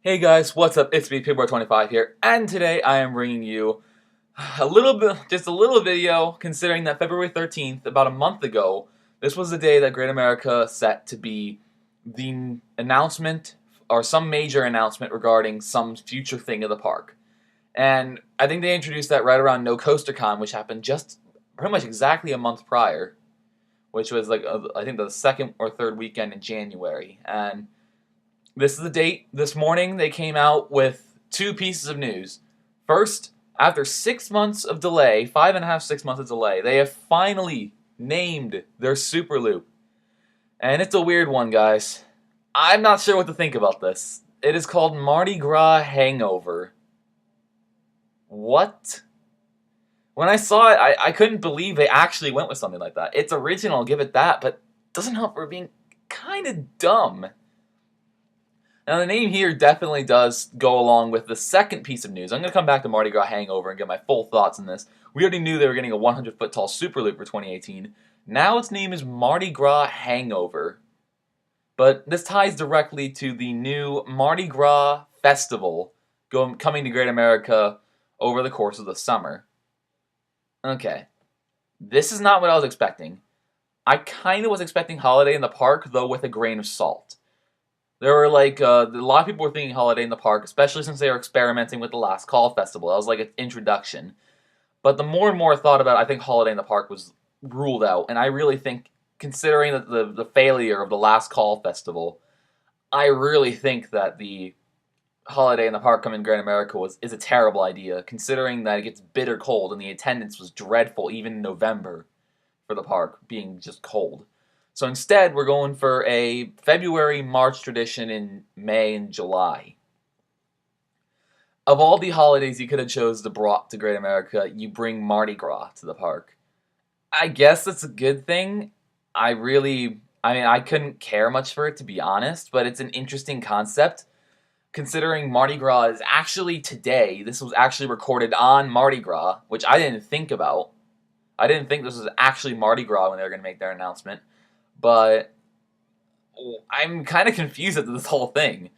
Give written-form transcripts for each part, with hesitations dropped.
Hey guys, what's up? It's me, Pigboy25 here, and today I am bringing you just a little video, considering that February 13th, about a month ago, this was the day that Great America set to be the announcement, or some major announcement regarding some future thing of the park. And I think they introduced that right around No Coaster Con, which happened just pretty much exactly a month prior, which was like, I think the second or third weekend in January, and this is the date. This morning they came out with two pieces of news. First, after 6 months of delay, 5.5, 6 months of delay, they have finally named their Super Loop. And it's a weird one, guys. I'm not sure what to think about this. It is called Mardi Gras Hangover. What? When I saw it, I couldn't believe they actually went with something like that. It's original, I'll give it that, but doesn't help for being kind of dumb. Now, the name here definitely does go along with the second piece of news. I'm going to come back to Mardi Gras Hangover and get my full thoughts on this. We already knew they were getting a 100-foot tall Super Loop for 2018. Now its name is Mardi Gras Hangover. But this ties directly to the new Mardi Gras Festival coming to Great America over the course of the summer. Okay, this is not what I was expecting. I kind of was expecting Holiday in the Park, though with a grain of salt. There were a lot of people were thinking Holiday in the Park, especially since they were experimenting with the Last Call Festival. That was like an introduction. But the more and more I thought about it, I think Holiday in the Park was ruled out. And I really think, considering the failure of the Last Call Festival, I really think that the Holiday in the Park coming to Great America is a terrible idea, considering that it gets bitter cold and the attendance was dreadful even in November for the park, being just cold. So instead, we're going for a February-March tradition in May and July. Of all the holidays you could have chose to brought to Great America, you bring Mardi Gras to the park. I guess that's a good thing. I couldn't care much for it, to be honest, but it's an interesting concept, considering Mardi Gras is actually today. This was actually recorded on Mardi Gras, which I didn't think about. I didn't think this was actually Mardi Gras when they were going to make their announcement. But I'm kind of confused at this whole thing.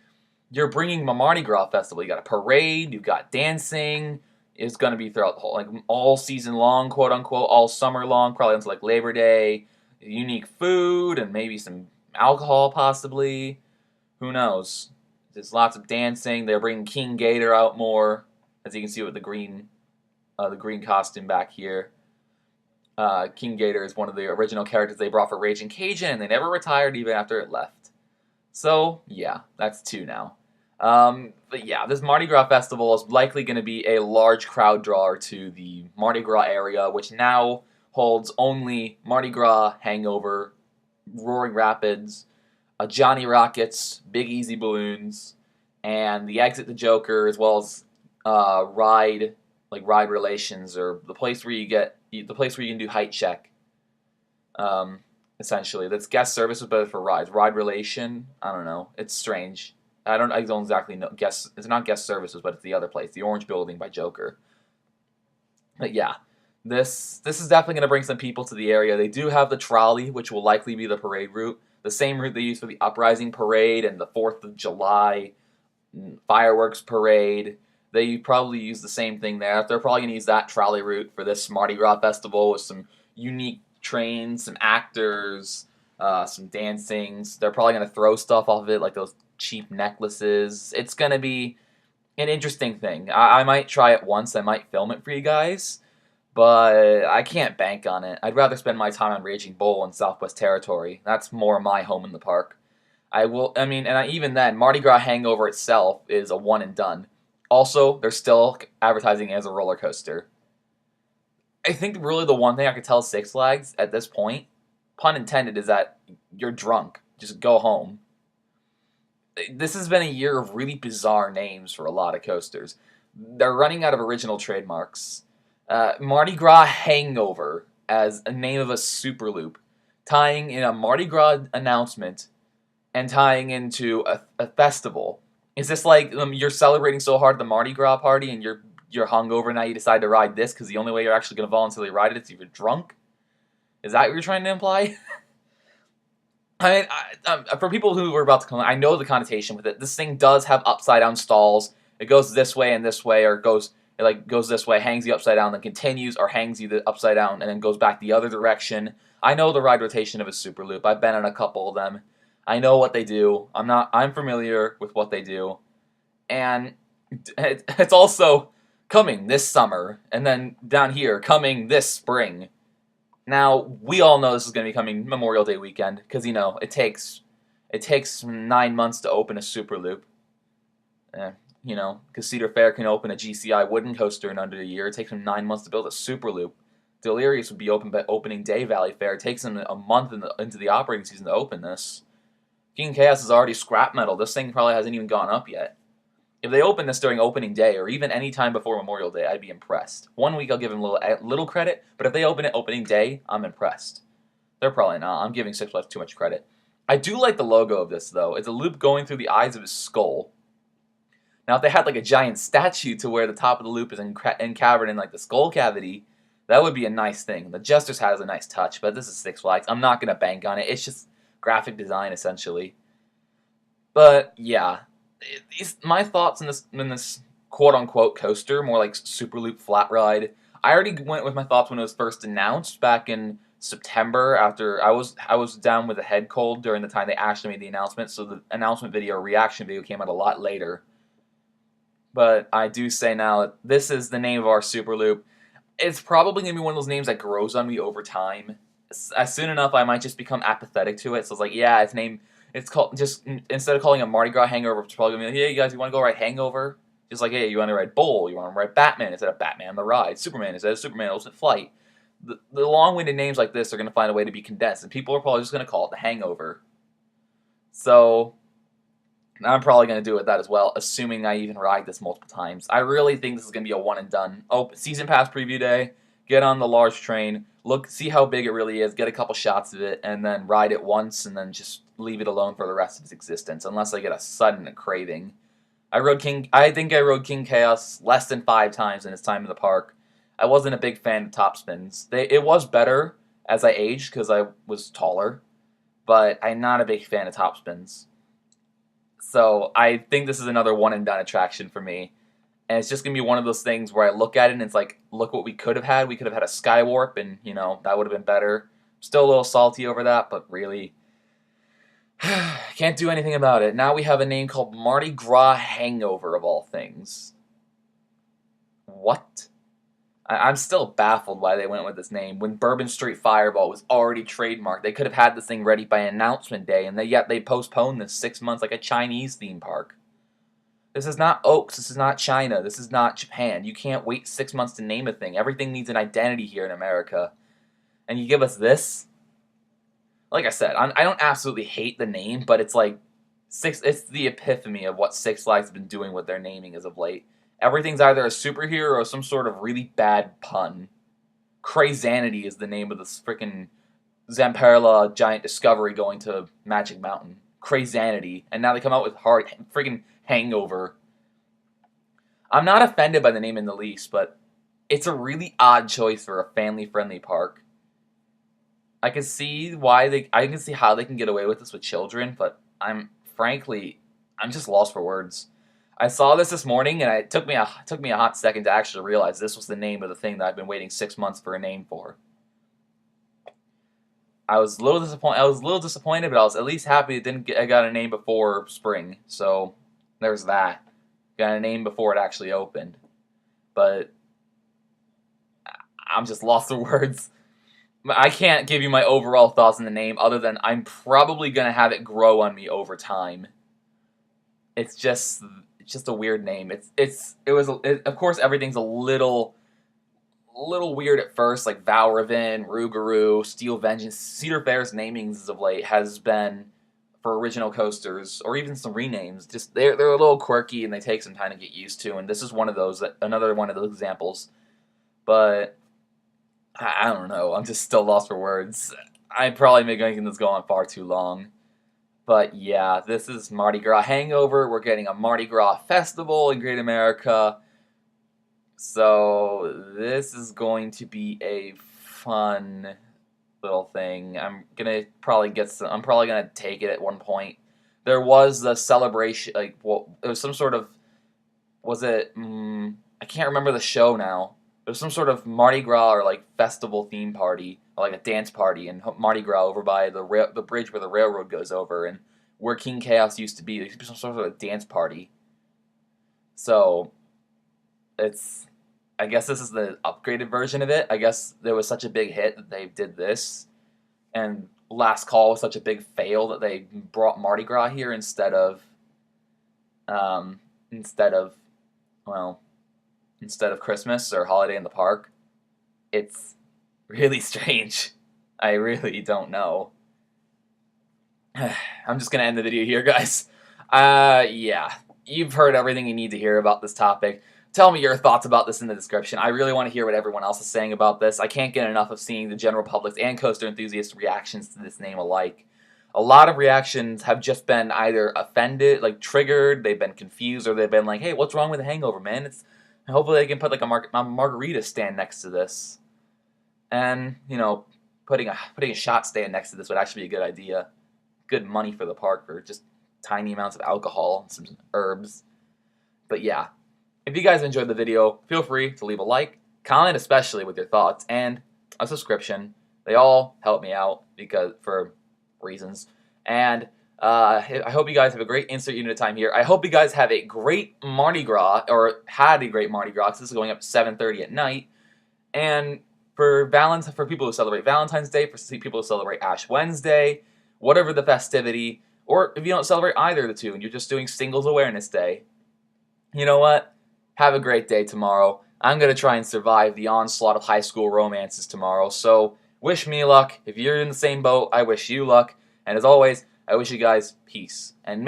You're bringing a Mardi Gras festival. You got a parade. You've got dancing. It's going to be throughout the whole, all season long, quote unquote, all summer long, probably until Labor Day. Unique food and maybe some alcohol, possibly. Who knows? There's lots of dancing. They're bringing King Gator out more, as you can see with the green costume back here. King Gator is one of the original characters they brought for Raging Cajun, and they never retired even after it left. So, yeah, that's two now. But yeah, this Mardi Gras festival is likely going to be a large crowd drawer to the Mardi Gras area, which now holds only Mardi Gras, Hangover, Roaring Rapids, Johnny Rockets, Big Easy Balloons, and the Exit the Joker, as well as Ride Relations, or the place where you can do height check. Essentially, that's guest services, but for rides. Ride relation, I don't know. It's strange. I don't exactly know. It's not guest services, but it's the other place, the Orange Building by Joker. But yeah, this is definitely going to bring some people to the area. They do have the trolley, which will likely be the parade route, the same route they use for the Uprising Parade and the 4th of July fireworks parade. They probably use the same thing there. They're probably going to use that trolley route for this Mardi Gras festival with some unique trains, some actors, some dancings. They're probably going to throw stuff off of it, like those cheap necklaces. It's going to be an interesting thing. I might try it once. I might film it for you guys, but I can't bank on it. I'd rather spend my time on Raging Bull in Southwest Territory. That's more my home in the park. Even then, Mardi Gras Hangover itself is a one and done. Also, they're still advertising it as a roller coaster. I think really the one thing I could tell Six Flags at this point, pun intended, is that you're drunk. Just go home. This has been a year of really bizarre names for a lot of coasters. They're running out of original trademarks. Mardi Gras Hangover as a name of a super loop, tying in a Mardi Gras announcement and tying into a festival. Is this like you're celebrating so hard at the Mardi Gras party and you're hungover now you decide to ride this because the only way you're actually going to voluntarily ride it is if you're drunk? Is that what you're trying to imply? I mean, for people who are about to come, I know the connotation with it. This thing does have upside down stalls. It goes this way and this way, or it goes this way, hangs you upside down, then continues, or hangs you upside down, and then goes back the other direction. I know the ride rotation of a super loop. I've been on a couple of them. I know what they do. I'm familiar with what they do, and it's also coming this summer, and then down here coming this spring. Now, we all know this is going to be coming Memorial Day weekend, because, it takes 9 months to open a Super Loop. Because Cedar Fair can open a GCI wooden coaster in under a year. It takes them 9 months to build a Super Loop. Delirious would be open by opening day Valley Fair. It takes them a month into the operating season to open this. King Chaos is already scrap metal. This thing probably hasn't even gone up yet. If they open this during opening day, or even any time before Memorial Day, I'd be impressed. 1 week I'll give them little credit, but if they open it opening day, I'm impressed. They're probably not. I'm giving Six Flags too much credit. I do like the logo of this, though. It's a loop going through the eyes of his skull. Now, if they had like a giant statue to where the top of the loop is caverned in like the skull cavity, that would be a nice thing. The Jester's has a nice touch, but this is Six Flags. I'm not going to bank on it. It's just graphic design, essentially. But, yeah. My thoughts in this quote-unquote coaster, more like Super Loop flat ride. I already went with my thoughts when it was first announced back in September, after I was down with a head cold during the time they actually made the announcement, so the announcement video, reaction video, came out a lot later. But I do say now that this is the name of our Super Loop. It's probably going to be one of those names that grows on me over time. As soon enough, I might just become apathetic to it, so it's like, yeah, it's called, just instead of calling it Mardi Gras Hangover, it's probably going to be like, hey, you guys, you want to go ride Hangover? Just like, hey, you want to ride Bull? You want to ride Batman instead of Batman the Ride? Superman instead of Superman Ultimate Flight? The long-winded names like this are going to find a way to be condensed, and people are probably just going to call it the Hangover. So, I'm probably going to do it that as well, assuming I even ride this multiple times. I really think this is going to be a one-and-done. Oh, Season Pass Preview Day, get on the large train, see how big it really is, get a couple shots of it, and then ride it once, and then just leave it alone for the rest of its existence, unless I get a sudden craving. I think I rode King Chaos less than 5 times in its time in the park. I wasn't a big fan of top spins. It was better as I aged because I was taller, but I'm not a big fan of top spins. So I think this is another one and done attraction for me. And it's just going to be one of those things where I look at it and it's like, look what we could have had. We could have had a Sky Warp, and, that would have been better. Still a little salty over that, but really, can't do anything about it. Now we have a name called Mardi Gras Hangover, of all things. What? I'm still baffled why they went with this name. When Bourbon Street Fireball was already trademarked, they could have had this thing ready by announcement day, and yet they postponed this 6 months like a Chinese theme park. This is not Oaks. This is not China. This is not Japan. You can't wait 6 months to name a thing. Everything needs an identity here in America. And you give us this? Like I said, I don't absolutely hate the name, but it's like it's the epiphany of what Six Flags has been doing with their naming as of late. Everything's either a superhero or some sort of really bad pun. Crazanity is the name of this freaking Zamperla giant discovery going to Magic Mountain. Crazanity. And now they come out with freaking Hangover. I'm not offended by the name in the least, but it's a really odd choice for a family-friendly park. I can see how they can get away with this with children, but I'm just lost for words. I saw this morning, and it took me a hot second to actually realize this was the name of the thing that I've been waiting 6 months for a name for. I was a little disappointed, but I was at least happy I got a name before spring. So there's that. Got a name before it actually opened. But I'm just lost for words. I can't give you my overall thoughts on the name other than I'm probably going to have it grow on me over time. It's just a weird name. Of course everything's a little weird at first, like Valravin, Rougarou, Steel Vengeance. Cedar Fair's namings of late has been for original coasters or even some renames. Just they're a little quirky and they take some time to get used to, and this is another one of those examples. But I don't know. I'm just still lost for words. I probably making this go on far too long. But yeah, this is Mardi Gras Hangover. We're getting a Mardi Gras festival in Great America. So this is going to be a fun little thing. I'm probably gonna take it at one point. There was the celebration, like, well, it was some sort of, was it? I can't remember the show now. It was some sort of Mardi Gras or like festival theme party, or like a dance party in Mardi Gras over by the bridge where the railroad goes over, and where King Chaos used to be. There used to be some sort of a dance party. So it's, I guess this is the upgraded version of it. I guess there was such a big hit that they did this, and Last Call was such a big fail that they brought Mardi Gras here instead of, um, instead of, well, instead of Christmas or Holiday in the Park. It's really strange. I really don't know. I'm just gonna end the video here, guys. Yeah, you've heard everything you need to hear about this topic. Tell me your thoughts about this in the description. I really want to hear what everyone else is saying about this. I can't get enough of seeing the general public's and coaster enthusiasts' reactions to this name alike. A lot of reactions have just been either offended, like triggered, they've been confused, or they've been like, hey, what's wrong with Hangover, man? Hopefully they can put like a margarita stand next to this. And, you know, putting a shot stand next to this would actually be a good idea. Good money for the park for just tiny amounts of alcohol and some herbs. But yeah. If you guys enjoyed the video, feel free to leave a like, comment especially with your thoughts, and a subscription. They all help me out for reasons. And I hope you guys have a great insert unit time here. I hope you guys have a great Mardi Gras, or had a great Mardi Gras, 'cause this is going up at 7:30 at night. And for people who celebrate Valentine's Day, for people who celebrate Ash Wednesday, whatever the festivity, or if you don't celebrate either of the two and you're just doing Singles Awareness Day, you know what? Have a great day tomorrow. I'm going to try and survive the onslaught of high school romances tomorrow, so wish me luck. If you're in the same boat, I wish you luck. And as always, I wish you guys peace. And